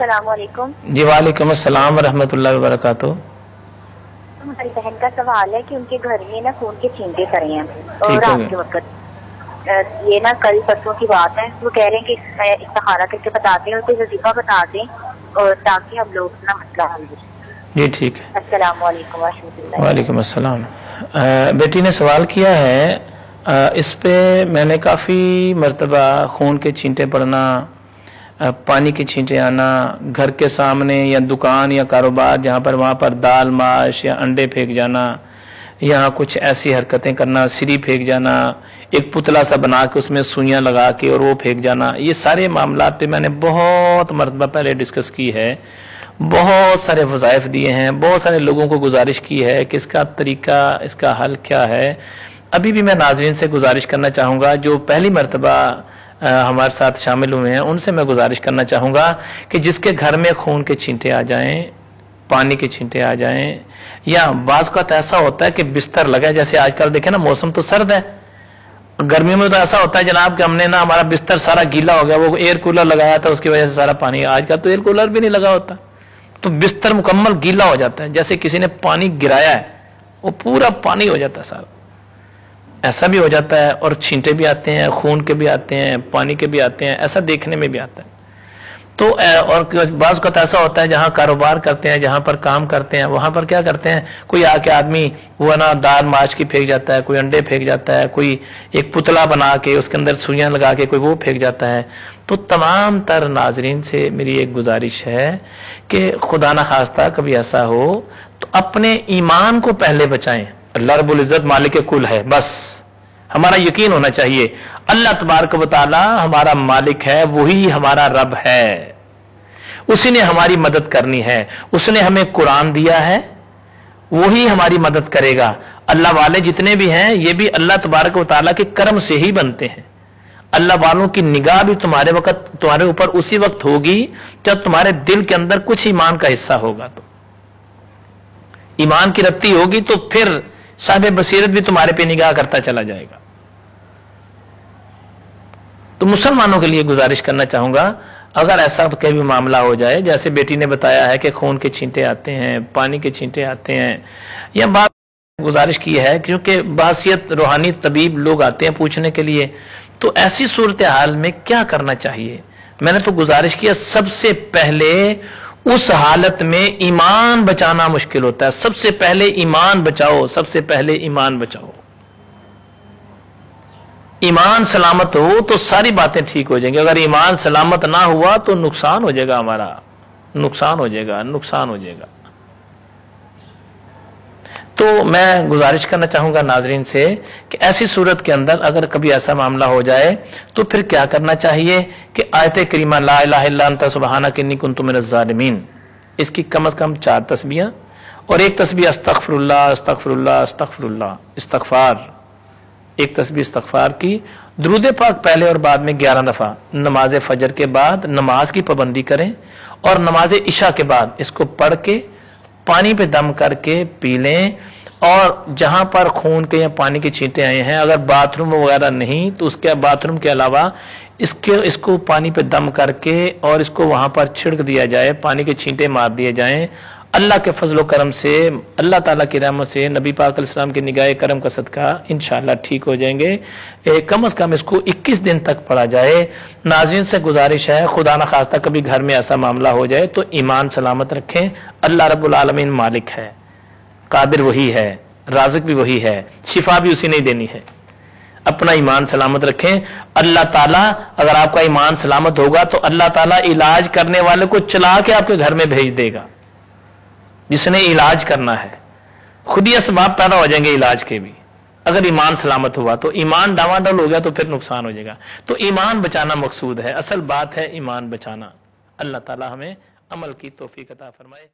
अस्सलाम वालेकुम। जी वालेकुम अस्सलाम वरहमतुल्लाहि वबरकातुहू। हमारी बहन का सवाल है कि उनके घर में ना खून के छींटे पड़े हैं और रात के वक्त, ये ना कल परसों की बात है। वो कह रहे हैं कि इस्तिखारा करके बता दें और कोई वजीफा बता दें और ताकि हम लोग ना मसला हल हो। जी ठीक है। अस्सलाम वालेकुम वरहमतुल्लाहि। वालेकुम अस्सलाम। बेटी ने सवाल किया है, इस पे मैंने काफ़ी मर्तबा खून के छींटे पड़ना, पानी के छींटे आना, घर के सामने या दुकान या कारोबार जहाँ पर वहाँ पर दाल माश या अंडे फेंक जाना, या कुछ ऐसी हरकतें करना, सिरी फेंक जाना, एक पुतला सा बना के उसमें सुइयां लगा के और वो फेंक जाना, ये सारे मामला पे मैंने बहुत मर्तबा पहले डिस्कस की है, बहुत सारे वज़ाइफ दिए हैं, बहुत सारे लोगों को गुजारिश की है कि इसका तरीका, इसका हल क्या है। अभी भी मैं नाज़रीन से गुजारिश करना चाहूँगा जो पहली मर्तबा हमारे साथ शामिल हुए हैं, उनसे मैं गुजारिश करना चाहूँगा कि जिसके घर में खून के छींटे आ जाएं, पानी के छींटे आ जाएं, या बाज़ का तो ऐसा होता है कि बिस्तर लगा, जैसे आजकल देखें ना मौसम तो सर्द है, गर्मियों में तो ऐसा होता है जनाब कि हमने ना हमारा बिस्तर सारा गीला हो गया, वो एयर कूलर लगाया था उसकी वजह से सारा पानी, आजकल तो एयर कूलर भी नहीं लगा होता, तो बिस्तर मुकम्मल गीला हो जाता है, जैसे किसी ने पानी गिराया है, वो पूरा पानी हो जाता है सारा। ऐसा भी हो जाता है और छींटे भी आते हैं, खून के भी आते हैं, पानी के भी आते हैं, ऐसा देखने में भी आता है। तो और बाज़ का ऐसा होता है जहां कारोबार करते हैं, जहां पर काम करते हैं, वहां पर क्या करते हैं, कोई आके आदमी वो ना दाल माश की फेंक जाता है, कोई अंडे फेंक जाता है, कोई एक पुतला बना के उसके अंदर सुइयां लगा के कोई वो फेंक जाता है। तो तमाम तर नाजरीन से मेरी एक गुजारिश है कि खुदा ना खास्ता कभी ऐसा हो तो अपने ईमान को पहले बचाएं। अल्लाह रब्बुल इज्जत मालिक कुल है, बस हमारा यकीन होना चाहिए अल्लाह तबारक व तआला हमारा मालिक है, वही हमारा रब है, उसी ने हमारी मदद करनी है, उसने हमें कुरान दिया है, वही हमारी मदद करेगा। अल्लाह वाले जितने भी हैं ये भी अल्लाह तबारक व तआला के करम से ही बनते हैं। अल्लाह वालों की निगाह भी तुम्हारे ऊपर उसी वक्त होगी जब तुम्हारे दिल के अंदर कुछ ईमान का हिस्सा होगा। तो ईमान की रत्ती होगी तो फिर साहिब बसीरत भी तुम्हारे पे निगाह करता चला जाएगा। तो मुसलमानों के लिए गुजारिश करना चाहूंगा, अगर ऐसा कभी भी मामला हो जाए, जैसे बेटी ने बताया है कि खून के छींटे आते हैं, पानी के छींटे आते हैं, या बात गुजारिश की है क्योंकि बासियत रूहानी तबीब लोग आते हैं पूछने के लिए, तो ऐसी सूरत हाल में क्या करना चाहिए। मैंने तो गुजारिश किया सबसे पहले उस हालत में ईमान बचाना मुश्किल होता है, सबसे पहले ईमान बचाओ, सबसे पहले ईमान बचाओ। ईमान सलामत हो तो सारी बातें ठीक हो जाएंगी, अगर ईमान सलामत ना हुआ तो नुकसान हो जाएगा, हमारा नुकसान हो जाएगा, नुकसान हो जाएगा। तो मैं गुजारिश करना चाहूंगा नाजरीन से कि ऐसी सूरत के अंदर अगर कभी ऐसा मामला हो जाए तो फिर क्या करना चाहिए कि आयत करीमा ला इलाहा इल्ला अंता सुब्हानक इन्नी कुन्तु मिनज़ ज़ालिमीन, इसकी कम से कम 4 तस्बीहां और एक तस्बीह अस्तगफिरुल्लाह अस्तगफिरुल्लाह अस्तगफिरुल्लाह, इस्तगफार, एक तस्बीह इस्तगफार की, दुरूद पाक पहले और बाद में 11 दफा, नमाज फजर के बाद नमाज की पाबंदी करें और नमाज इशा के बाद इसको पढ़ के पानी पे दम करके पी लें। और जहां पर खून के या पानी के छींटे आए हैं, अगर बाथरूम वगैरह नहीं तो उसके बाथरूम के अलावा इसको पानी पे दम करके और इसको वहां पर छिड़क दिया जाए, पानी के छींटे मार दिए जाएं। अल्लाह के फजल करम से, अल्लाह ताला की रहमत से, नबी पाक अलैहिस्सलाम की निगाह करम का सदका इंशाअल्लाह ठीक हो जाएंगे। कम से कम इसको 21 दिन तक पढ़ा जाए। नाज़रीन से गुजारिश है खुदा न खास्ता कभी घर में ऐसा मामला हो जाए तो ईमान सलामत रखें। अल्लाह रब्बुल आलमीन मालिक है, कादिर वही है, राज़िक भी वही है, शिफा भी उसी ने देनी है। अपना ईमान सलामत रखें। अल्लाह ताला, अगर आपका ईमान सलामत होगा तो अल्लाह ताला इलाज करने वाले को चला के आपके घर में भेज देगा, जिसने इलाज करना है। खुद ही असबाब पैदा हो जाएंगे इलाज के भी, अगर ईमान सलामत हुआ। तो ईमान डावाडोल हो गया तो फिर नुकसान हो जाएगा। तो ईमान बचाना मकसूद है, असल बात है ईमान बचाना। अल्लाह ताला हमें अमल की तौफीक अता फरमाए।